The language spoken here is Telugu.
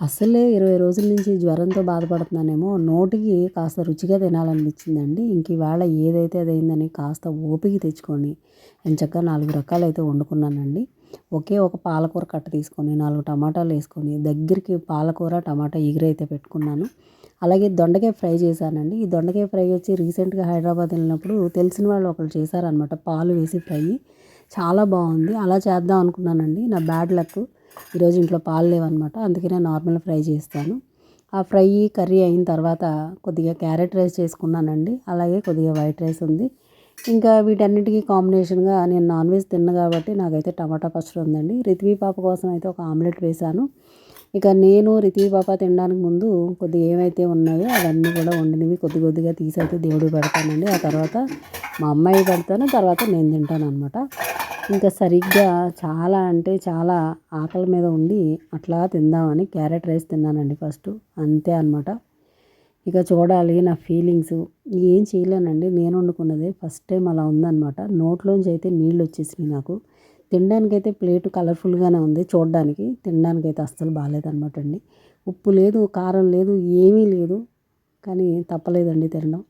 అసలే 20 రోజుల నుంచి జ్వరంతో బాధపడుతున్నానేమో, నోటికి కాస్త రుచిగా తినాలనిపించిందండి. ఇంక ఇవాళ ఏదైతే అదయిందని కాస్త ఓపిక తెచ్చుకొని ఎంచక్కా 4 రకాలైతే వండుకున్నానండి. ఒకే ఒక పాలకూర కట్ట తీసుకొని 4 టమాటాలు వేసుకొని దగ్గరికి పాలకూర, టమాటా ఎగురైతే పెట్టుకున్నాను. అలాగే దొండకాయ ఫ్రై చేశానండి. ఈ దొండకాయ ఫ్రై వచ్చి రీసెంట్‌గా హైదరాబాద్ వెళ్ళినప్పుడు తెలిసిన వాళ్ళు ఒకళ్ళు చేశారనమాట. పాలు వేసి ఫ్రై. చాలా బాగుంది. అలా చేద్దాం అనుకున్నానండి. నా బ్యాడ్ లక్ ఈరోజు ఇంట్లో పాలు లేవన్నమాట. అందుకనే నార్మల్ ఫ్రై చేస్తాను. ఆ ఫ్రై కర్రీ అయిన తర్వాత కొద్దిగా క్యారెట్ రైస్ చేసుకున్నానండి. అలాగే కొద్దిగా వైట్ రైస్ ఉంది. ఇంకా వీటన్నిటికీ కాంబినేషన్గా నేను నాన్ వెజ్ తినను కాబట్టి నాకైతే టమాటా పచ్చడి ఉందండి. రిత్వి పాప కోసం అయితే ఒక ఆమ్లెట్ వేశాను. ఇక నేను రిత్వి పాప తినడానికి ముందు కొద్దిగా ఏమైతే ఉన్నాయో అవన్నీ కూడా వండినవి కొద్ది కొద్దిగా తీసి అయితే దేవుడికి పెడతానండి. ఆ తర్వాత మా అమ్మాయి పెడతాను, తర్వాత నేను తింటాను అనమాట. ఇంకా సరిగ్గా చాలా అంటే చాలా ఆకలి మీద ఉండి అట్లా తిందామని క్యారెట్ రైస్ తిన్నానండి ఫస్ట్. అంతే అనమాట. ఇక చూడాలి నా ఫీలింగ్స్. ఏం చేయలేనండి. నేను వండుకున్నదే ఫస్ట్ టైం అలా ఉందన్నమాట. నోట్లోంచి అయితే నీళ్ళు వచ్చేసినాయి నాకు. తినడానికైతే ప్లేటు కలర్ఫుల్గానే ఉంది చూడడానికి. తినడానికైతే అస్సలు బాగాలేదన్నమాట అండి. ఉప్పు లేదు, కారం లేదు, ఏమీ లేదు. కానీ తప్పలేదండి తినడం.